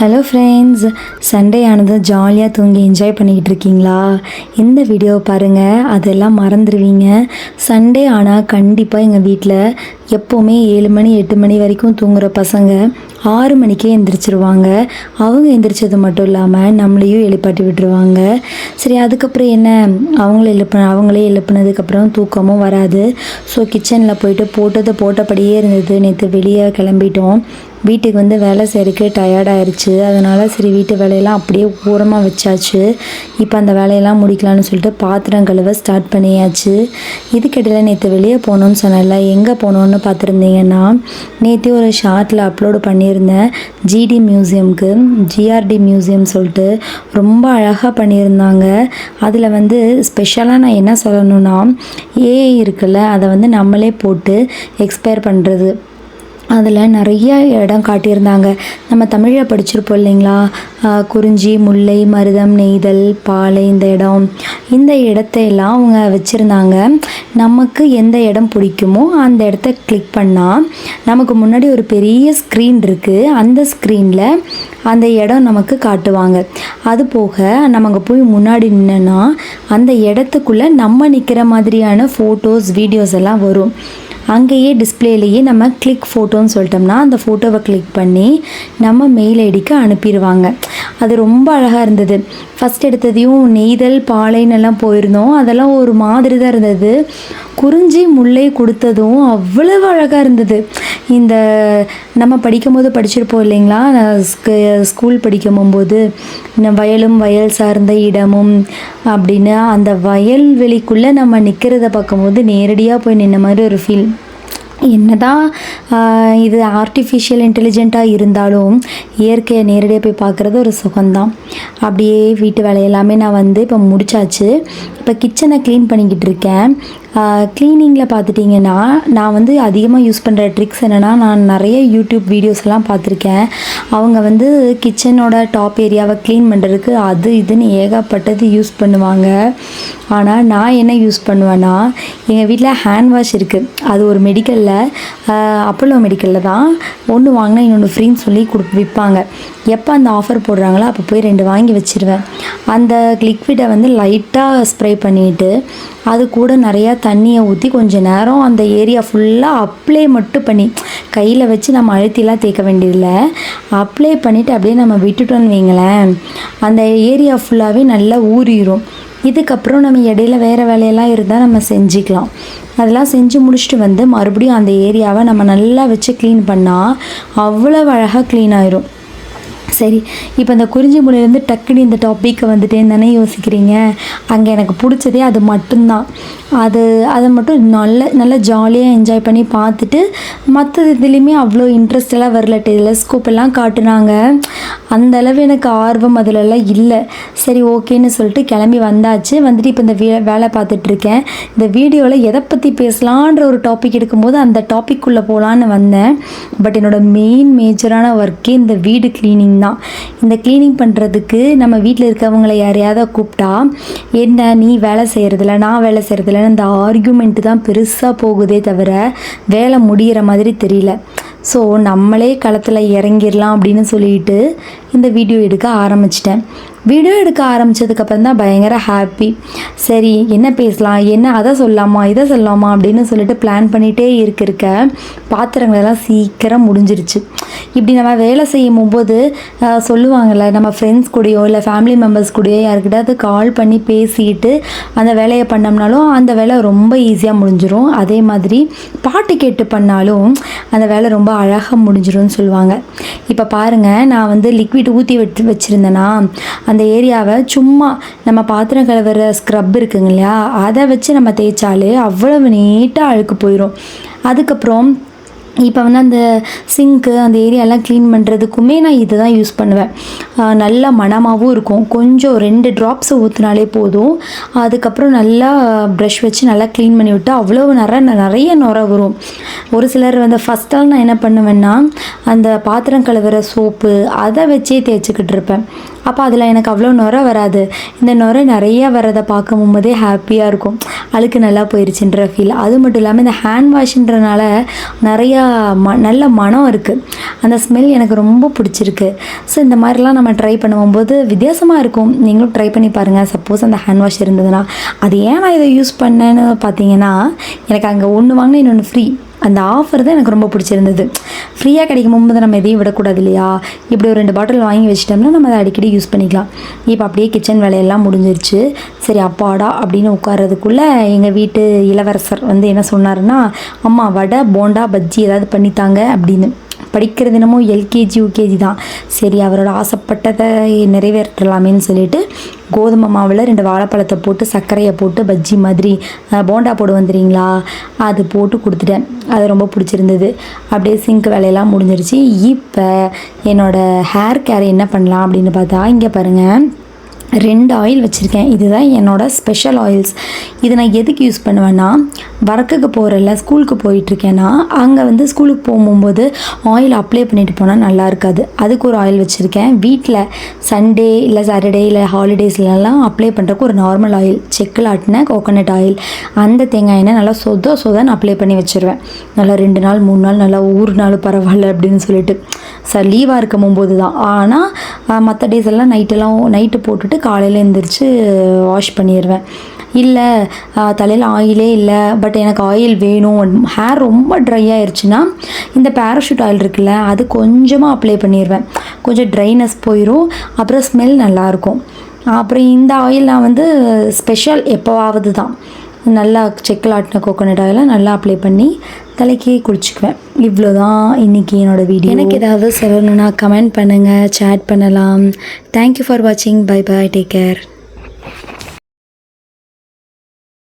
Hello friends, Sunday ஆனது ஜாலியாக தூங்கி என்ஜாய் பண்ணிக்கிட்டு இருக்கீங்களா? இந்த வீடியோவை பாருங்கள், அதெல்லாம் மறந்துடுவீங்க. சண்டே ஆனால் கண்டிப்பாக எங்கள் வீட்டில் எப்போவுமே 7 மணி 8 மணி வரைக்கும் தூங்குகிற பசங்க 6 மணிக்கே எந்திரிச்சிருவாங்க. அவங்க எந்திரிச்சது மட்டும் இல்லாமல் நம்மளையும் எழுப்பாட்டி விட்டுருவாங்க. சரி, அதுக்கப்புறம் என்ன, அவங்களே எழுப்புனதுக்கப்புறம் தூக்கமும் வராது. ஸோ கிச்சனில் போயிட்டு போட்டபடியே இருந்தது. நேற்று வெளியே கிளம்பிட்டோம். வீட்டுக்கு வந்து வேலை செய்கிறதுக்கு டயர்டாயிருச்சு. அதனால் சரி, வீட்டு வேலையெல்லாம் அப்படியே ஓரமாக வச்சாச்சு. இப்போ அந்த வேலையெல்லாம் முடிக்கலான்னு சொல்லிட்டு பாத்திரம் கழுவ ஸ்டார்ட் பண்ணியாச்சு. இதுக்கிடையில் நேற்று வெளியே போகணுன்னு சொன்னல, எங்கே போகணுன்னு பார்த்துருந்தீங்கன்னா, நேற்று ஒரு ஷார்ட்டில் அப்லோடு பண்ணியிருந்தேன். ஜிஆர்டி மியூசியம் சொல்லிட்டு ரொம்ப அழகாக பண்ணியிருந்தாங்க. அதில் வந்து ஸ்பெஷலாக நான் என்ன சொல்லணும்னா, ஏஐ இருக்குல்ல, அதை வந்து நம்மளே போட்டு எக்ஸ்பயர் பண்ணுறது. அதில் நிறைய இடம் காட்டியிருந்தாங்க. நம்ம தமிழில் படிச்சிருப்போம் இல்லைங்களா, குறிஞ்சி, முல்லை, மருதம், நெய்தல், பாலை, இந்த இடத்தையெல்லாம் அவங்க வச்சுருந்தாங்க. நமக்கு எந்த இடம் பிடிக்குமோ அந்த இடத்த கிளிக் பண்ணால் நமக்கு முன்னாடி ஒரு பெரிய ஸ்க்ரீன் இருக்குது. அந்த ஸ்க்ரீனில் அந்த இடம் நமக்கு காட்டுவாங்க. அது போக நம்ம அங்கே போய் முன்னாடி நின்னோன்னா அந்த இடத்துக்குள்ளே நம்ம நிற்கிற மாதிரியான ஃபோட்டோஸ், வீடியோஸ் எல்லாம் வரும். அங்கேயே டிஸ்பிளேலேயே நம்ம கிளிக் ஃபோட்டோன்னு சொல்லிட்டோம்னா அந்த ஃபோட்டோவை கிளிக் பண்ணி நம்ம மெயில் ஐடிக்கு அனுப்பிடுவாங்க. அது ரொம்ப அழகாக இருந்தது. ஃபஸ்ட் எடுத்ததையும் நெய்தல், பாலைன்னு எல்லாம் போயிருந்தோம். அதெல்லாம் ஒரு மாதிரி தான் இருந்தது. குறிஞ்சி, முல்லை கொடுத்ததும் அவ்வளவு அழகாக இருந்தது. இந்த நம்ம படிச்சிருப்போம் இல்லைங்களா, ஸ்கூல் படிக்கும்போது வயலும் வயல் சார்ந்த இடமும் அப்படின்னு அந்த வயல்வெளிக்குள்ளே நம்ம நிற்கிறத பார்க்கும்போது நேரடியாக போய் நின்ன மாதிரி ஒரு ஃபீல். என்னதான் இது ஆர்டிஃபிஷியல் இன்டெலிஜென்ட்டாக இருந்தாலும் இயற்கையை நேரடியாக போய் பார்க்குறது ஒரு சுகம்தான். அப்படியே வீட்டு வேலையெல்லாமே நான் வந்து இப்போ முடிச்சாச்சு. இப்போ கிச்சனை க்ளீன் பண்ணிக்கிட்டு இருக்கேன். க்ளீனிங்கில் பார்த்துட்டிங்கன்னா, நான் வந்து அதிகமாக யூஸ் பண்ணுற ட்ரிக்ஸ் என்னென்னா, நான் நிறைய யூடியூப் வீடியோஸ் எல்லாம் பார்த்துருக்கேன். அவங்க வந்து கிச்சனோட டாப் ஏரியாவை க்ளீன் பண்ணுறதுக்கு அது இதுன்னு ஏகப்பட்டது யூஸ் பண்ணுவாங்க. ஆனால் நான் என்ன யூஸ் பண்ணுவேன்னா, எங்கள் வீட்டில் ஹேண்ட் வாஷ் இருக்குது. அது ஒரு மெடிக்கலில், அப்போலோ மெடிக்கலில் தான். ஒன்று வாங்கினா இன்னொன்று ஃப்ரீன்னு சொல்லி விற்பாங்க. எப்போ அந்த ஆஃபர் போடுறாங்களோ அப்போ போய் 2 வாங்கி வச்சுருவேன். அந்த லிக்விடை வந்து லைட்டாக ஸ்ப்ரே பண்ணிவிட்டு அது கூட நிறையா தண்ணியை ஊற்றி கொஞ்சம் நேரம் அந்த ஏரியா ஃபுல்லாக அப்ளை மட்டும் பண்ணி, கையில் வச்சு நம்ம அழுத்திலாம் தேய்க்க வேண்டியதில்லை. அப்ளை பண்ணிவிட்டு அப்படியே நம்ம விட்டுட்டோன்னு வைங்களேன், அந்த ஏரியா ஃபுல்லாகவே நல்லா ஊறிடும். இதுக்கப்புறம் நம்ம இடையில வேறு வேலையெல்லாம் இருந்தால் நம்ம செஞ்சுக்கலாம். அதெல்லாம் செஞ்சு முடிச்சுட்டு வந்து மறுபடியும் அந்த ஏரியாவை நம்ம நல்லா வச்சு க்ளீன் பண்ணால் அவ்வளோ அழகாக க்ளீன் ஆயிரும். சரி, இப்போ இந்த குறிஞ்சி முல்லையிலேருந்து டக்குன்னு இந்த டாப்பிக்கை வந்துட்டேன்னு தானே யோசிக்கிறீங்க. அங்கே எனக்கு பிடிச்சதே அது மட்டும்தான். அதை மட்டும் நல்லா ஜாலியாக என்ஜாய் பண்ணி பார்த்துட்டு, மற்ற இதுலேயுமே அவ்வளோ இன்ட்ரெஸ்டெல்லாம் வரல. டெலஸ்கோப் எல்லாம் காட்டுனாங்க, அந்தளவு எனக்கு ஆர்வம் அதிலெல்லாம் இல்லை. சரி, ஓகேன்னு சொல்லிட்டு கிளம்பி வந்துட்டு இப்போ இந்த வேலை பார்த்துட்ருக்கேன். இந்த வீடியோவில் எதை பற்றி பேசலான்ற ஒரு டாபிக் எடுக்கும்போது அந்த டாப்பிக்குள்ளே போகலான்னு வந்தேன். பட் என்னோடய மேஜரான ஒர்க்கே இந்த வீடு க்ளீனிங் தான். இந்த க்ளீனிங் பண்ணுறதுக்கு நம்ம வீட்டில் இருக்கவங்களை யாரையாவது கூப்பிட்டா, என்ன நீ வேலை செய்கிறதில்ல, நான் வேலை செய்கிறதில்லன்னு இந்த ஆர்கியூமெண்ட்டு தான் பெருசாக போகுதே தவிர வேலை முடிகிற மாதிரி தெரியல. ஸோ நம்மளே களத்தில் இறங்கிடலாம் அப்படின்னு சொல்லிட்டு இந்த வீடியோ எடுக்க ஆரம்பிச்சிட்டேன். வீடியோ எடுக்க ஆரம்பித்ததுக்கப்புறம் தான் பயங்கர ஹாப்பி. சரி, என்ன பேசலாம், என்ன அதை சொல்லலாமா இதை சொல்லலாமா அப்படின்னு சொல்லிட்டு பிளான் பண்ணிகிட்டே இருக்க பாத்திரங்களெல்லாம் சீக்கிரம் முடிஞ்சிருச்சு. இப்படி நம்ம வேலை செய்யும் போது சொல்லுவாங்கள்ல, நம்ம ஃப்ரெண்ட்ஸ் கூடயோ இல்லை ஃபேமிலி மெம்பர்ஸ் கூடயோ யாருக்கிட்டாவது கால் பண்ணி பேசிக்கிட்டு அந்த வேலையை பண்ணோம்னாலும் அந்த வேலை ரொம்ப ஈஸியாக முடிஞ்சிடும். அதே மாதிரி பாட்டு கேட்டு பண்ணாலும் அந்த வேலை ரொம்ப அழகாக முடிஞ்சிடும்னு சொல்லுவாங்க. இப்போ பாருங்கள், நான் வந்து லிக்விட் ஊற்றி வச்சுருந்தேன்னா அந்த ஏரியாவை சும்மா நம்ம பாத்திரம் கழுவுற ஸ்க்ரப் இருக்குங்க இல்லையா, அதை வச்சு நம்ம தேய்ச்சாலே அவ்வளவு நீட்டாக அழுக்கு போயிடும். அதுக்கப்புறம் இப்போ வந்து அந்த சிங்க்கு அந்த ஏரியாலாம் க்ளீன் பண்ணுறதுக்குமே நான் இதை தான் யூஸ் பண்ணுவேன். நல்லா மணமாகவும் இருக்கும். கொஞ்சம் 2 ட்ராப்ஸ் ஊற்றினாலே போதும். அதுக்கப்புறம் நல்லா ப்ரஷ் வச்சு நல்லா க்ளீன் பண்ணி விட்டு அவ்வளோ நிறைய நுரை வரும். ஒரு சிலர் வந்து ஃபஸ்ட்டால் நான் என்ன பண்ணுவேன்னா, அந்த பாத்திரம் கழுவுற சோப்பு அதை வச்சே தேய்ச்சிக்கிட்டு இருப்பேன். அப்போ அதில் எனக்கு அவ்வளோ நுரை வராது. இந்த நுரை நிறையா வரதை பார்க்கும் போதே ஹாப்பியாக இருக்கும். அழுக்கு நல்லா போயிடுச்சுன்ற ஃபீல். அது மட்டும் இல்லாமல் இந்த ஹேண்ட் வாஷ்ன்றனால நிறையா நிறையா நல்ல மனம் இருக்குது. அந்த ஸ்மெல் எனக்கு ரொம்ப பிடிச்சிருக்கு. ஸோ இந்த மாதிரிலாம் நம்ம ட்ரை பண்ணும்போது வித்தியாசமாக இருக்கும். நீங்களும் ட்ரை பண்ணி பாருங்கள். சப்போஸ் அந்த ஹேண்ட் வாஷ் இருந்ததுன்னா. அது ஏன் நான் இதை யூஸ் பண்ணேன்னு பார்த்தீங்கன்னா, எனக்கு அங்கே ஒன்று வாங்கினா இன்னொன்று ஃப்ரீ. அந்த ஆஃபர் தான் எனக்கு ரொம்ப பிடிச்சிருந்தது. ஃப்ரீயாக கிடைக்கும் போது நம்ம எதையும் விடக்கூடாது இல்லையா? இப்படி ஒரு 2 பாட்டில் வாங்கி வச்சிட்டோம்னா நம்ம அதை அடிக்கடி யூஸ் பண்ணிக்கலாம். இப்போ அப்படியே கிச்சன் வேலையெல்லாம் முடிஞ்சிருச்சு. சரி அப்பாடா அப்படின்னு உட்கார்றதுக்குள்ளே எங்கள் வீட்டு இளவரசர் வந்து என்ன சொன்னாருன்னா, அம்மா வடை போண்டா பஜ்ஜி ஏதாவது பண்ணித்தாங்க அப்படின்னு. படிக்கிற தினமும் எல்கேஜி யூகேஜி தான். சரி அவரோட ஆசைப்பட்டதை நிறைவேற்றலாமேன்னு சொல்லிட்டு கோதுமை மாவில் 2 வாழைப்பழத்தை போட்டு சர்க்கரையை போட்டு பஜ்ஜி மாதிரி போண்டா போடு வந்துடுறீங்களா அது போட்டு கொடுத்துட்டேன். அது ரொம்ப பிடிச்சிருந்தது. அப்படியே சிங்க் வேலையெல்லாம் முடிஞ்சிருச்சு. இப்போ என்னோடய ஹேர் கேர் என்ன பண்ணலாம் அப்படின்னு பார்த்தா, இங்கே பாருங்கள் 2 ஆயில் வச்சுருக்கேன். இதுதான் என்னோடய ஸ்பெஷல் ஆயில்ஸ். இது நான் எதுக்கு யூஸ் பண்ணுவேன்னா, ஒர்க்குக்கு போகிறல ஸ்கூலுக்கு போயிட்டுருக்கேன்னா அங்கே வந்து ஸ்கூலுக்கு போகும்போது ஆயில் அப்ளை பண்ணிட்டு போனால் நல்லா இருக்காது. அதுக்கு ஒரு ஆயில் வச்சுருக்கேன். வீட்டில் சண்டே இல்லை சாட்டர்டே இல்லை ஹாலிடேஸ்லலாம் அப்ளை பண்ணுறக்கு ஒரு நார்மல் ஆயில், செக்கில் ஆட்டின கோகோனட் ஆயில், அந்த தேங்காய் எண்ணெய் நல்லா சொதன்னு அப்ளை பண்ணி வச்சுருவேன். நல்லா 2 நாள் 3 நாள் நல்லா ஊறுனாலும் பரவாயில்ல அப்படின்னு சொல்லிட்டு. சார் லீவாக இருக்கும் போது தான். ஆனால் மற்ற டேஸ் எல்லாம் நைட்டு போட்டுட்டு காலையில் எழுந்திரிச்சு வாஷ் பண்ணிடுவேன். இல்லை தலையில் ஆயிலே இல்லை, பட் எனக்கு ஆயில் வேணும், ஹேர் ரொம்ப ட்ரை ஆயிடுச்சுன்னா இந்த பேராஷூட் ஆயில் இருக்குல்ல அது கொஞ்சமாக அப்ளை பண்ணிடுவேன். கொஞ்சம் ட்ரைனஸ் போயிடும், அப்புறம் ஸ்மெல் நல்லாயிருக்கும். அப்புறம் இந்த ஆயில் நான் வந்து ஸ்பெஷல் எப்போவாவது தான் நல்லா செக்கில் ஆட்டின கோகோனட் ஆயிலை நல்லா அப்ளை பண்ணி தலைக்கே குளிச்சுக்குவேன். இவ்வளோ தான் இன்றைக்கி என்னோடய வீடியோ. எனக்கு ஏதாவது சொல்லணுன்னா கமெண்ட் பண்ணுங்கள், சேட் பண்ணலாம். தேங்க்யூ ஃபார் வாட்சிங். Bye bye, take care.